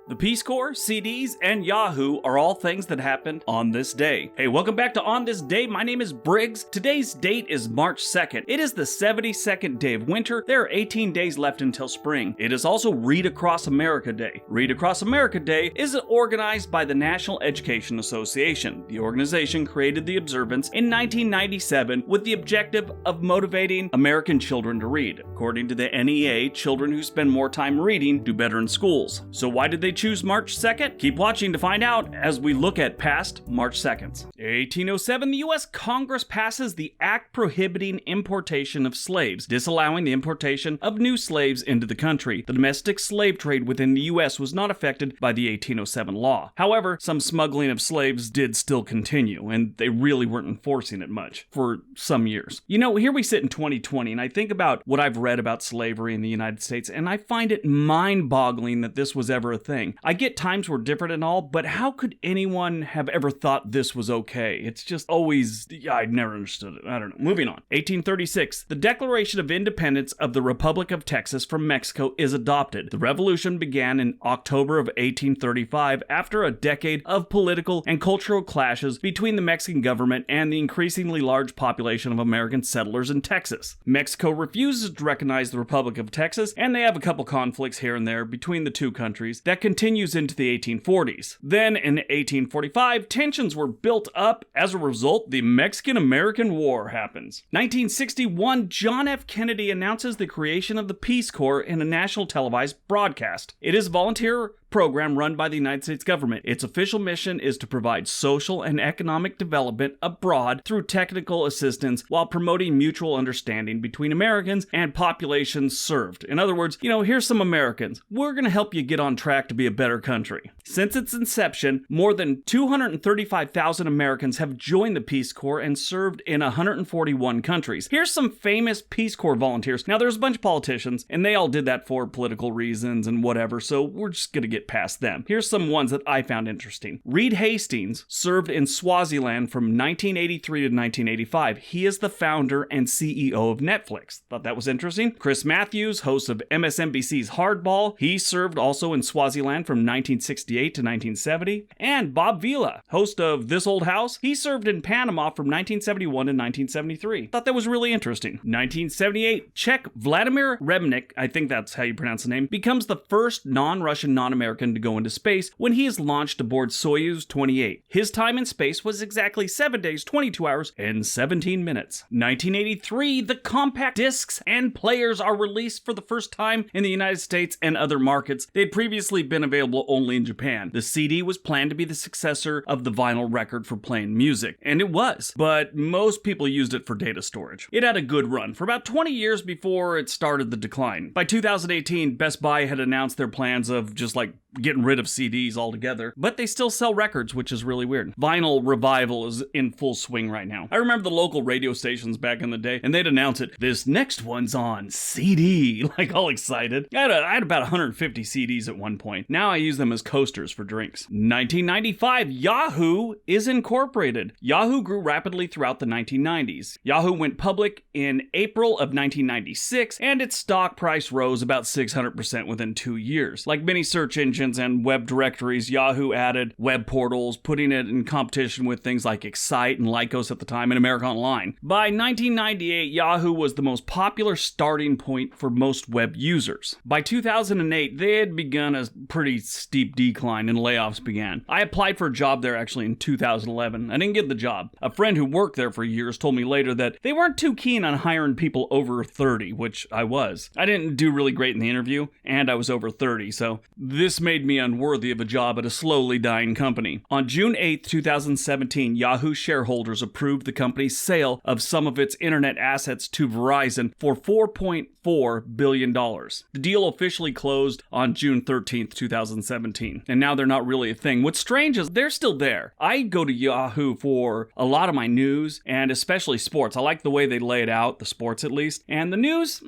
The Peace Corps, CDs, and Yahoo are all things that happened on this day. Hey, welcome back to On This Day. My name is Briggs. Today's date is March 2nd. It is the 72nd day of winter. There are 18 days left until spring. It is also Read Across America Day. Read Across America Day is organized by the National Education Association. The organization created the observance in 1997 with the objective of motivating American children to read. According to the NEA, children who spend more time reading do better in schools. So why did they choose March 2nd? Keep watching to find out as we look at past March 2nds. 1807, the U.S. Congress passes the Act Prohibiting Importation of Slaves, disallowing the importation of new slaves into the country. The domestic slave trade within the U.S. was not affected by the 1807 law. However, some smuggling of slaves did still continue, and they really weren't enforcing it much for some years. You know, here we sit in 2020, and I think about what I've read about slavery in the United States, and I find it mind-boggling that this was ever a thing. I get times were different and all, but how could anyone have ever thought this was okay? It's just always, I've never understood it. I don't know. Moving on. 1836, the Declaration of Independence of the Republic of Texas from Mexico is adopted. The revolution began in October of 1835 after a decade of political and cultural clashes between the Mexican government and the increasingly large population of American settlers in Texas. Mexico refuses to recognize the Republic of Texas, and they have a couple conflicts here and there between the two countries that continues into the 1840s. Then in 1845, tensions were built up. As a result, the Mexican-American War happens. 1961, John F. Kennedy announces the creation of the Peace Corps in a national televised broadcast. It is a volunteer program run by the United States government. Its official mission is to provide social and economic development abroad through technical assistance while promoting mutual understanding between Americans and populations served. In other words, here's some Americans. We're going to help you get on track to be a better country. Since its inception, more than 235,000 Americans have joined the Peace Corps and served in 141 countries. Here's some famous Peace Corps volunteers. Now, there's a bunch of politicians, and they all did that for political reasons and whatever, so we're just going to get past them. Here's some ones that I found interesting. Reed Hastings served in Swaziland from 1983 to 1985. He is the founder and CEO of Netflix. Thought that was interesting. Chris Matthews, host of MSNBC's Hardball. He served also in Swaziland from 1968 to 1970. And Bob Vila, host of This Old House. He served in Panama from 1971 to 1973. Thought that was really interesting. 1978, Czech Vladimir Remnik, I think that's how you pronounce the name, becomes the first non-Russian, non-American to go into space when he is launched aboard Soyuz 28. His time in space was exactly 7 days, 22 hours, and 17 minutes. 1983, the compact discs and players are released for the first time in the United States and other markets. They had previously been available only in Japan. The CD was planned to be the successor of the vinyl record for playing music, and it was, but most people used it for data storage. It had a good run for about 20 years before it started the decline. By 2018, Best Buy had announced their plans of just getting rid of CDs altogether, but they still sell records, which is really weird. Vinyl revival is in full swing right now. I remember the local radio stations back in the day, and they'd announce it, this next one's on CD, all excited. I had about 150 CDs at one point. Now I use them as coasters for drinks. 1995, Yahoo is incorporated. Yahoo grew rapidly throughout the 1990s. Yahoo went public in April of 1996, and its stock price rose about 600% within 2 years. Like many search engines and web directories, Yahoo added web portals, putting it in competition with things like Excite and Lycos at the time and America Online. By 1998, Yahoo was the most popular starting point for most web users. By 2008, they had begun a pretty steep decline and layoffs began. I applied for a job there actually in 2011. I didn't get the job. A friend who worked there for years told me later that they weren't too keen on hiring people over 30, which I was. I didn't do really great in the interview, and I was over 30, so this made me unworthy of a job at a slowly dying company. On June 8, 2017, Yahoo shareholders approved the company's sale of some of its internet assets to Verizon for $4.4 billion. The deal officially closed on June 13, 2017, and now they're not really a thing. What's strange is they're still there. I go to Yahoo for a lot of my news, and especially sports. I like the way they lay it out, the sports at least. And the news,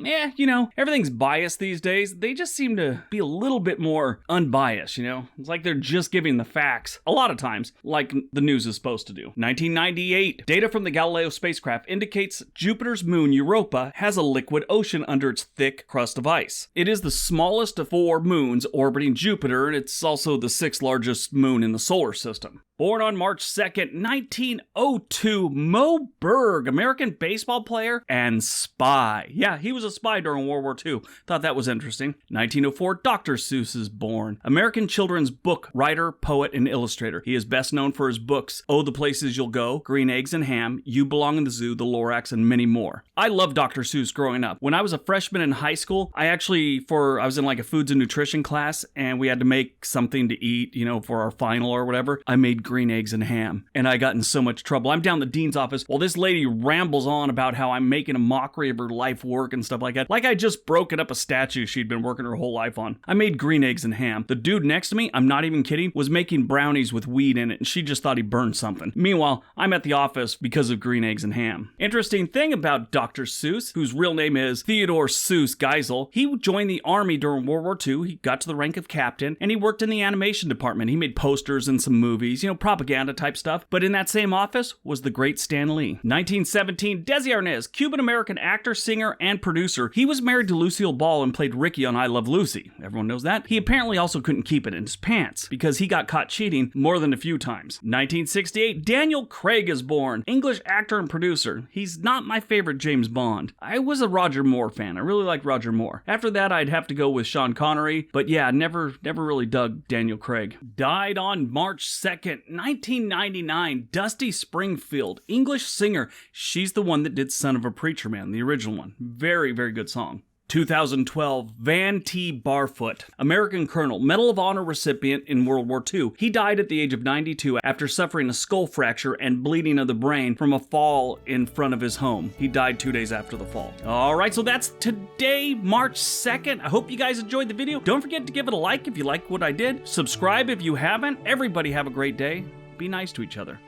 everything's biased these days. They just seem to be a little bit more unbiased unbiased, you know? It's like they're just giving the facts, a lot of times, like the news is supposed to do. 1998, data from the Galileo spacecraft indicates Jupiter's moon Europa has a liquid ocean under its thick crust of ice. It is the smallest of 4 moons orbiting Jupiter, and it's also the 6th largest moon in the solar system. Born on March 2nd, 1902, Mo Berg, American baseball player and spy. Yeah, he was a spy during World War II. Thought that was interesting. 1904, Dr. Seuss is born. American children's book writer, poet, and illustrator. He is best known for his books, Oh, the Places You'll Go, Green Eggs and Ham, You Belong in the Zoo, The Lorax, and many more. I loved Dr. Seuss growing up. When I was a freshman in high school, I was in like a foods and nutrition class, and we had to make something to eat, you know, for our final or whatever. I made green eggs and ham, and I got in so much trouble. I'm down the dean's office while this lady rambles on about how I'm making a mockery of her life work and stuff like that. Like I just broken up a statue she'd been working her whole life on. I made green eggs and ham. The dude next to me, I'm not even kidding, was making brownies with weed in it, and she just thought he burned something. Meanwhile, I'm at the office because of green eggs and ham. Interesting thing about Dr. Seuss, whose real name is Theodore Seuss Geisel, he joined the army during World War II. He got to the rank of captain, and he worked in the animation department. He made posters and some movies, you know, propaganda type stuff. But in that same office was the great Stan Lee. 1917, Desi Arnaz, Cuban-American actor, singer, and producer. He was married to Lucille Ball and played Ricky on I Love Lucy. Everyone knows that. He apparently also couldn't keep it in his pants because he got caught cheating more than a few times. 1968, Daniel Craig is born. English actor and producer. He's not my favorite James Bond. I was a Roger Moore fan. I really liked Roger Moore. After that, I'd have to go with Sean Connery, but yeah, never really dug Daniel Craig. Died on March 2nd, 1999, Dusty Springfield, English singer. She's the one that did Son of a Preacher Man, the original one. Very, very good song. 2012, Van T. Barfoot, American colonel, Medal of Honor recipient in World War II. He died at the age of 92 after suffering a skull fracture and bleeding of the brain from a fall in front of his home. He died 2 days after the fall. All right, so that's today, March 2nd. I hope you guys enjoyed the video. Don't forget to give it a like if you like what I did. Subscribe if you haven't. Everybody have a great day. Be nice to each other.